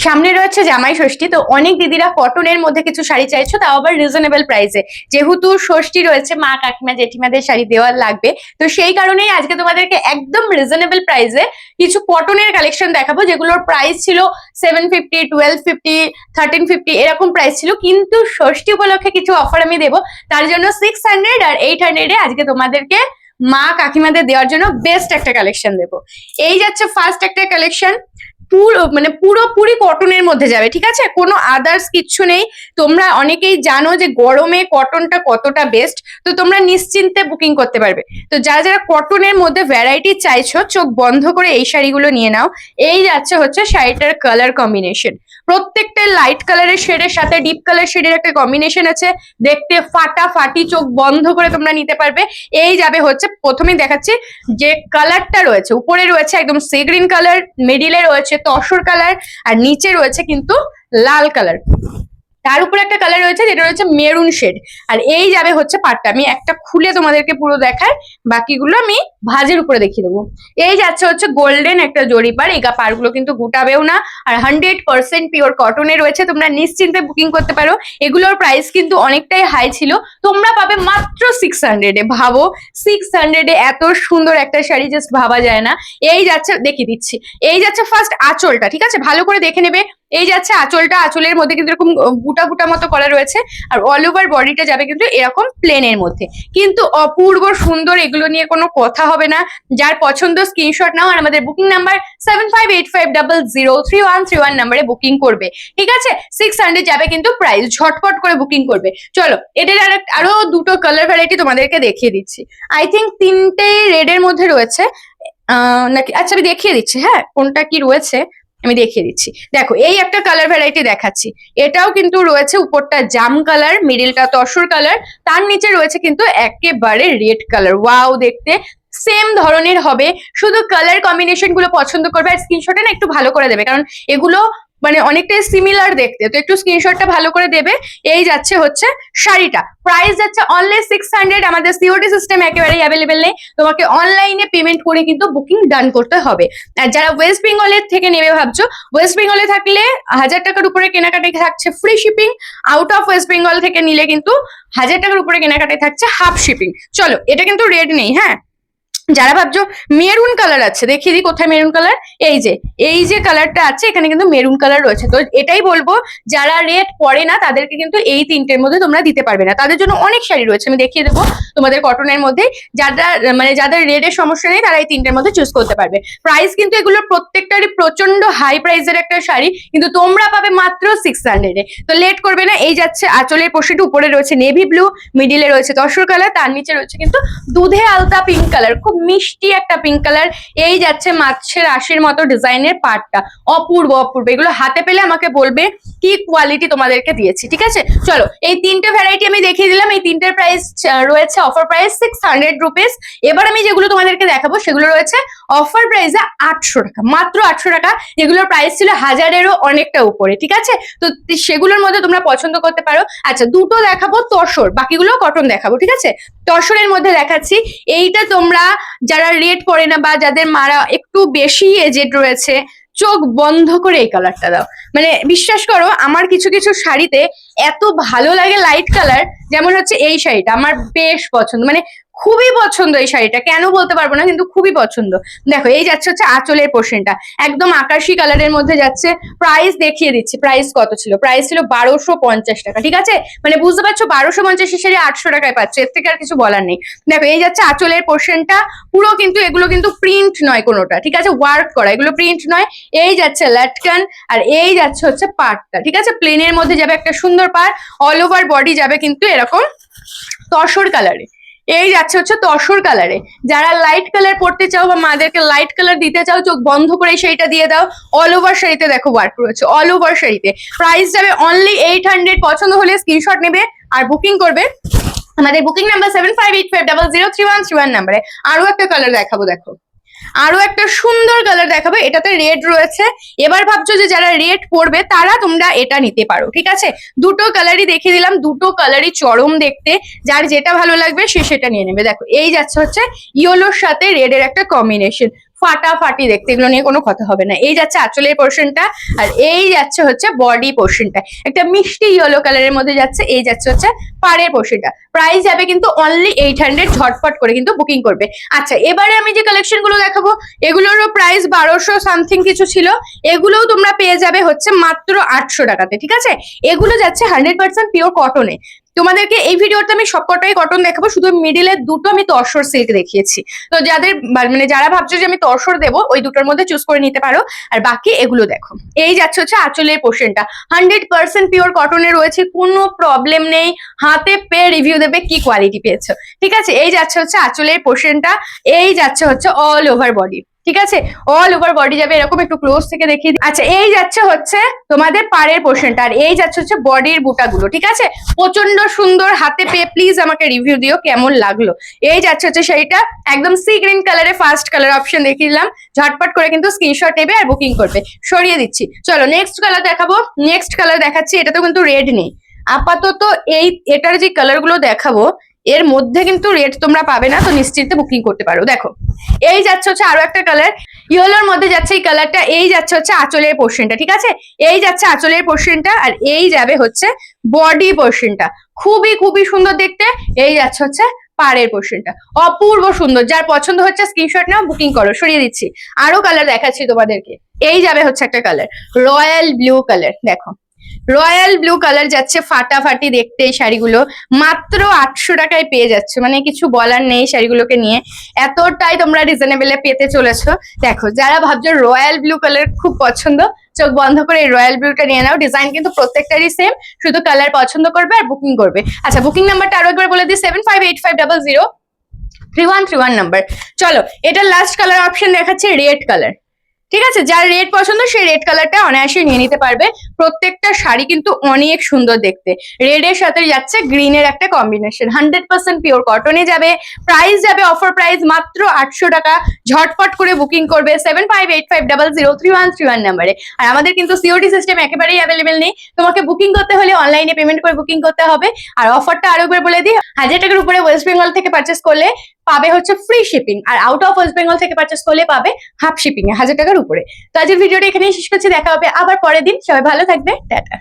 সামনে রয়েছে জামাই ষষ্ঠী, তো অনেক দিদিরা কটনের মধ্যে কিছু শাড়ি চাইছো, তাও আবার রিজনেবল প্রাইসে। যেহেতু ষষ্ঠী রয়েছে, মা কাকিমা জেঠিমাদের শাড়ি দেওয়ার লাগবে, তো সেই কারণেই আজকে তোমাদেরকে একদম রিজনেবল প্রাইসে কিছু কটনের কালেকশন দেখাবো, যেগুলোর প্রাইস ছিল 750, 1250, 1350 এরকম প্রাইস ছিল। কিন্তু ষষ্ঠী উপলক্ষে কিছু অফার আমি দেবো, তার জন্য 600 আর 800 আজকে তোমাদেরকে মা কাকিমাদের দেওয়ার জন্য বেস্ট একটা কালেকশন দেবো। এই যাচ্ছে ফার্স্ট একটা কালেকশন, পুরোপুরি কটনের মধ্যে যাবে, ঠিক আছে, কোনো আদার্স কিচ্ছু নেই। তোমরা অনেকেই জানো যে গরমে কটনটা কতটা বেস্ট, তো তোমরা নিশ্চিন্তে বুকিং করতে পারবে। তো যারা যারা কটনের মধ্যে ভ্যারাইটি চাইছো, চোখ বন্ধ করে এই শাড়িগুলো নিয়ে নাও। এই যাচ্ছে হচ্ছে শাড়িটার কালার কম্বিনেশন, প্রত্যেকটা লাইট কালারের শেডের সাথে ডিপ কালার শেডের একটা কম্বিনেশন আছে, দেখতে ফাটাফাটি, চোখ বন্ধ করে তোমরা নিতে পারবে। এই যাবে হচ্ছে, প্রথমেই দেখাচ্ছি যে কালারটা রয়েছে, উপরে রয়েছে একদম সি গ্রিন কালার, মিডিলে রয়েছে তসর কালার, আর নিচে রয়েছে কিন্তু লাল কালার, তার উপরে একটা কালার রয়েছে যেটা রয়েছে মেরুন শেড। আর এই যাবে হচ্ছে পাটটা, আমি একটা খুলে তোমাদেরকে পুরো দেখাই, বাকিগুলো আমি ভাজের উপরে দেখিয়ে দেবো। এই যাচ্ছে হচ্ছে গোল্ডেন একটা জরি পার, এই পারগুলো কিন্তু গুটাবেও না, আর 100% পিওর কটনে রয়েছে, তোমরা নিশ্চিন্তে বুকিং করতে পারো। এগুলোর প্রাইস কিন্তু অনেকটাই হাই ছিল, তোমরা পাবে মাত্র 600-এ। ভাবো 600-এ এত সুন্দর একটা শাড়ি জাস্ট ভাবা যায় না। এই যাচ্ছে, দেখিয়ে দিচ্ছি, এই যাচ্ছে ফার্স্ট আঁচলটা, ঠিক আছে, ভালো করে দেখে নেবে। এই যাচ্ছে আঁচলটা, আঁচলের মধ্যে কিন্তু এরকম বুটা বুটা মতো করা রয়েছে, আর অল ওভার বডিটা যাবে কিন্তু এরকম প্লেনের মধ্যে, কিন্তু অপূর্ব সুন্দর, এগুলো নিয়ে কোনো কথা হবে না। যার পছন্দ স্ক্রিনশট নাও, আর আমাদের বুকিং নাম্বার 7585003131 নাম্বারে বুকিং করবে, ঠিক আছে। 600 যাবে কিন্তু প্রাইস, ঝটপট করে বুকিং করবে। চলো, এটার আরো দুটো কালার ভ্যারাইটি তোমাদেরকে দেখিয়ে দিচ্ছি। আই থিঙ্ক 3টে রেডের মধ্যে রয়েছে, নাকি, আচ্ছা আমি দেখিয়ে দিচ্ছি, হ্যাঁ কোনটা কি রয়েছে আমি দেখিয়ে দিচ্ছি। দেখো, এই একটা কালার ভ্যারাইটি দেখাচ্ছি, এটাও কিন্তু রয়েছে, উপরটা জাম কালার, মিডিলটা তসর কালার, তার নিচে রয়েছে কিন্তু একেবারে রেড কালার। ওয়াও, দেখতে সেম ধরনের হবে, শুধু কালার কম্বিনেশন গুলো পছন্দ করবে, আর স্ক্রিনশটে না একটু ভালো করে দেবে, কারণ এগুলো অনেকটাই সিমিলার দেখতে, তো একটু স্ক্রিনশটটা ভালো করে দেবে। এই যাচ্ছে হচ্ছে শাড়িটা, প্রাইস যাচ্ছে অনলি 600। আমাদের সিওডি সিস্টেম একেবারেই অ্যাভেলেবেল নেই, তোমাকে অনলাইনে পেমেন্ট করে কিন্তু বুকিং ডান করতে হবে। আর যারা ওয়েস্ট বেঙ্গলের থেকে নেবে ভাবছো, ওয়েস্ট বেঙ্গলে থাকলে 1000 টাকার উপরে কেনাকাটি থাকছে free shipping, out of West Bengal থেকে নিলে কিন্তু 1000 টাকার উপরে কেনাকাটি থাকছে হাফ শিপিং। চলো, এটা কিন্তু রেড নেই, হ্যাঁ। যারা ভাবছো মেরুন কালার আছে, দেখিয়ে দিই কোথায় মেরুন কালার, এই যে কালারটা আছে, এখানে কিন্তু মেরুন কালার রয়েছে। তো এটাই বলবো, যারা রেড পরে না তাদেরকে কিন্তু এই তিনটের মধ্যে তোমরা দিতে পারবে না, তাদের জন্য অনেক শাড়ি রয়েছে, আমি দেখিয়ে দেবো তোমাদের কটনের মধ্যে। যাদের রেডের সমস্যা নেই তারা এই তিনটের মধ্যে চুজ করতে পারবে। প্রাইস কিন্তু এগুলো প্রত্যেকটারই প্রচন্ড হাই প্রাইসের একটা শাড়ি, কিন্তু তোমরা পাবে মাত্র 600-এ। তো লেট করবে না। এই যাচ্ছে আঁচলের পোশাকটা, উপরে রয়েছে নেভি ব্লু, মিডিলে রয়েছে তসর কালার, তার নিচে রয়েছে কিন্তু দুধে আলতা পিঙ্ক কালার, খুব মিষ্টি একটা পিঙ্ক কালার। এই যাচ্ছে মাছের আঁশের মতো ডিজাইনের পাটটা, অপূর্ব অপূর্ব, এগুলো হাতে পেলে আমাকে বলবে কি কোয়ালিটি তোমাদেরকে দিয়েছি, ঠিক আছে। চলো, এই তিনটে ভ্যারাইটি আমি দেখিয়ে দিলাম, এই তিনটের প্রাইস রয়েছে অফার প্রাইস 600 রুপিস। এবার আমি যেগুলো তোমাদেরকে দেখাবো সেগুলো রয়েছে অফার প্রাইসে 800 টাকা, মাত্র 800 টাকা, যেগুলোর প্রাইস ছিল 1000-এরও অনেকটা উপরে, ঠিক আছে। তো সেগুলোর মধ্যে তোমরা পছন্দ করতে পারো। আচ্ছা, দুটো দেখাবো তসর, বাকিগুলো কটন দেখাবো, ঠিক আছে। তসরের মধ্যে দেখাচ্ছি, এইটা তোমরা যারা রেড পরে না, বা যাদের মারা একটু বেশি এজেড রয়েছে, চোখ বন্ধ করে এই কালারটা দাও। বিশ্বাস করো, আমার কিছু কিছু শাড়িতে এত ভালো লাগে লাইট কালার, যেমন হচ্ছে এই শাড়িটা আমার বেশ পছন্দ, খুবই পছন্দ এই শাড়িটা, কেন বলতে পারবো না, কিন্তু খুবই পছন্দ। দেখো, এই যাচ্ছে হচ্ছে আঁচলের পোর্শনটা, একদম আকাশি কালারের মধ্যে যাচ্ছে। প্রাইস দেখিয়ে দিচ্ছি, প্রাইস কত ছিল, প্রাইস ছিল 1250 টাকা, ঠিক আছে। বুঝতে পারছো, 1250 শাড়ি 800 টাকায় পাচ্ছ, এর থেকে আর কিছু বলার নেই। দেখো, এই যাচ্ছে আঁচলের পোর্শনটা পুরো, কিন্তু এগুলো কিন্তু প্রিন্ট নয় কোনোটা, ঠিক আছে, ওয়ার্ক করা, এগুলো প্রিন্ট নয়। এই যাচ্ছে লাটকান, আর এই যাচ্ছে হচ্ছে পাটটা, ঠিক আছে, প্লেনের মধ্যে যাবে একটা সুন্দর পার, অল ওভার বডি যাবে কিন্তু এরকম তসর কালারে। এই যাচ্ছে হচ্ছে তসর কালারে, যারা লাইট কালার পড়তে চাও বা মাদেরকে লাইট কালার দিতে চাও, চোখ বন্ধ করে সেইটা দিয়ে দাও। অল ওভার শাড়িতে দেখো ওয়ার্ক রয়েছে, অল ওভার শাড়িতে। প্রাইস যাবে অনলি 800, পছন্দ হলে স্ক্রিনশট নেবে আর বুকিং করবে আমাদের বুকিং নাম্বার 7585003131 নাম্বারে। আরো একটা কালার দেখাবো, দেখো আরো একটা সুন্দর কালার দেখাবো, এটাতে রেড রয়েছে। এবার ভাবছো যে যারা রেড পরবে তারা তোমরা এটা নিতে পারো, ঠিক আছে। দুটো কালারই দেখিয়ে দিলাম, দুটো কালারই চরম দেখতে, যার যেটা ভালো লাগবে সে সেটা নিয়ে নেবে। দেখো, এই যাচ্ছে হচ্ছে ইয়েলোর সাথে রেড এর একটা কম্বিনেশন, ফাটাফাটি দেখতে, এগুলো নিয়ে কোনো কথা হবে না। এই যাচ্ছে আঁচলের পোর্শনটা, আর এই যাচ্ছে হচ্ছে বডি পোর্শনটা, একটা মিষ্টি ইয়েলো কালারের মধ্যে যাচ্ছে। এই যাচ্ছে হচ্ছে পাড়ের পোর্শনটা। প্রাইস যাবে কিন্তু অনলি 800, ঝটপট করে কিন্তু বুকিং করবে। আচ্ছা, এবারে আমি যে কালেকশন গুলো দেখাবো এগুলোরও প্রাইস 1200 সামথিং কিছু ছিল, এগুলোও তোমরা পেয়ে যাবে হচ্ছে মাত্র 800 টাকাতে। ঠিক আছে, এগুলো যাচ্ছে 100% পিওর কটনে। তোমাদেরকে এই ভিডিওতে আমি সবকটাই কটন দেখাবো, শুধু মিডিলের দুটো আমি তসর সিল্ক দেখিয়েছি। তো যাদের মানে যারা ভাবছো যে আমি তসর দেবো, ওই দুটোর মধ্যে চুজ করে নিতে পারো। আর বাকি এগুলো দেখো, এই যাচ্ছে হচ্ছে আঁচলের পোর্শনটা, 100% পিওর কটনে রয়েছে, কোনো প্রবলেম নেই। হাতে পেয়ে রিভিউ দেবে কি কোয়ালিটি পেয়েছো। ঠিক আছে, এই যাচ্ছে হচ্ছে আঁচলের পোর্শনটা, এই যাচ্ছে হচ্ছে অল ওভার বডি। ঠিক আছে, অল ওভার বডি যাবে এরকম, একটু ক্লোজ থেকে দেখিয়ে দিই। আচ্ছা, এই যাচ্ছে হচ্ছে তোমাদের পাড়ের পোর্শনটা, আর এই যাচ্ছে হচ্ছে বডির বুটাগুলো। ঠিক আছে, প্রচন্ড সুন্দর, হাতে পেয়ে প্লিজ আমাকে রিভিউ দিও কেমন লাগলো। এই যাচ্ছে হচ্ছে সেইটা, একদম সি গ্রিন কালারে ফার্স্ট কালার অপশন দেখিয়ে দিলাম। ঝটপট করে কিন্তু স্ক্রিনশট নেবে আর বুকিং করবে। সরিয়ে দিচ্ছি, চলো নেক্সট কালার দেখাবো। নেক্সট কালার দেখাচ্ছি, এটা তো কিন্তু রেড নেই আপাতত। এটার যে কালার গুলো দেখাবো এর মধ্যে কিন্তু রেড তোমরা পাবে না, তো নিশ্চিন্তে বুকিং করতে পারো। দেখো, এই যাচ্ছে হচ্ছে আরো একটা কালার, ইয়েলোর মধ্যে যাচ্ছে এই কালারটা। এই যাচ্ছে হচ্ছে আঁচলের পোর্শনটা। ঠিক আছে, এই যাচ্ছে আঁচলের পোর্শনটা, আর এই যাবে হচ্ছে বডি পোর্শনটা, খুবই খুবই সুন্দর দেখতে। এই যাচ্ছে হচ্ছে পাড়ের পোর্শনটা, অপূর্ব সুন্দর। যার পছন্দ হচ্ছে স্ক্রিনশট নাও, বুকিং করো। সরিয়ে দিচ্ছি, আরো কালার দেখাচ্ছি তোমাদেরকে। এই যাবে হচ্ছে একটা কালার, রয়্যাল ব্লু কালার। দেখো, রয়্যাল ব্লু কালার যাচ্ছে, ফাটাফাটি দেখতে। এই শাড়িগুলো মাত্র 800 টাকায় পেয়ে যাচ্ছে, মানে কিছু বলার নেই শাড়িগুলোকে নিয়ে, এতটাই তোমরা রিজনেবলে পেতে চলেছো। দেখো, যারা ভাবছো রয়্যাল ব্লু কালার খুব পছন্দ, চোখ বন্ধ করে এই রয়্যাল ব্লুটা নিয়ে নাও। ডিজাইন কিন্তু প্রত্যেকটারই সেম, শুধু কালার পছন্দ করবে আর বুকিং করবে। আচ্ছা, বুকিং নাম্বারটা আরো একবার বলে দিই, 7585003131 নাম্বার। চলো, এটা লাস্ট কালার অপশন দেখাচ্ছে, রেড কালার। ঠিক আছে, যার রেড পছন্দ সেই রেড কালারটা অনায়াসে নিয়ে নিতে পারবে। প্রত্যেকটা শাড়ি কিন্তু অনেক সুন্দর দেখতে। রেড এর সাথে যাচ্ছে গ্রিনের একটা কম্বিনেশন, 100% পিওর কটনে যাবে। প্রাইস যাবে অফার প্রাইস মাত্র 800 টাকা। ঝটপট করে বুকিং করবে 7585003131 নাম্বারে। আর আমাদের কিন্তু সিওডি সিস্টেম একেবারেই অ্যাভেলেবেল নেই, তোমাকে বুকিং করতে হলে অনলাইনে পেমেন্ট করে বুকিং করতে হবে। আর অফারটা আরো একবার বলে দিই, 1000 টাকার উপরে ওয়েস্ট বেঙ্গল থেকে পারচেস করলে পাবে হচ্ছে ফ্রি শিপিং, আর আউট অফ ওয়েস্ট বেঙ্গল থেকে পারচেস করলে পাবে হাফ শিপিং এ 1000 টাকার উপরে। তো আজকের ভিডিওটা এখানেই শেষ করছি, দেখা হবে আবার পরের দিন। সবাই ভালো থাকবে, টাটা।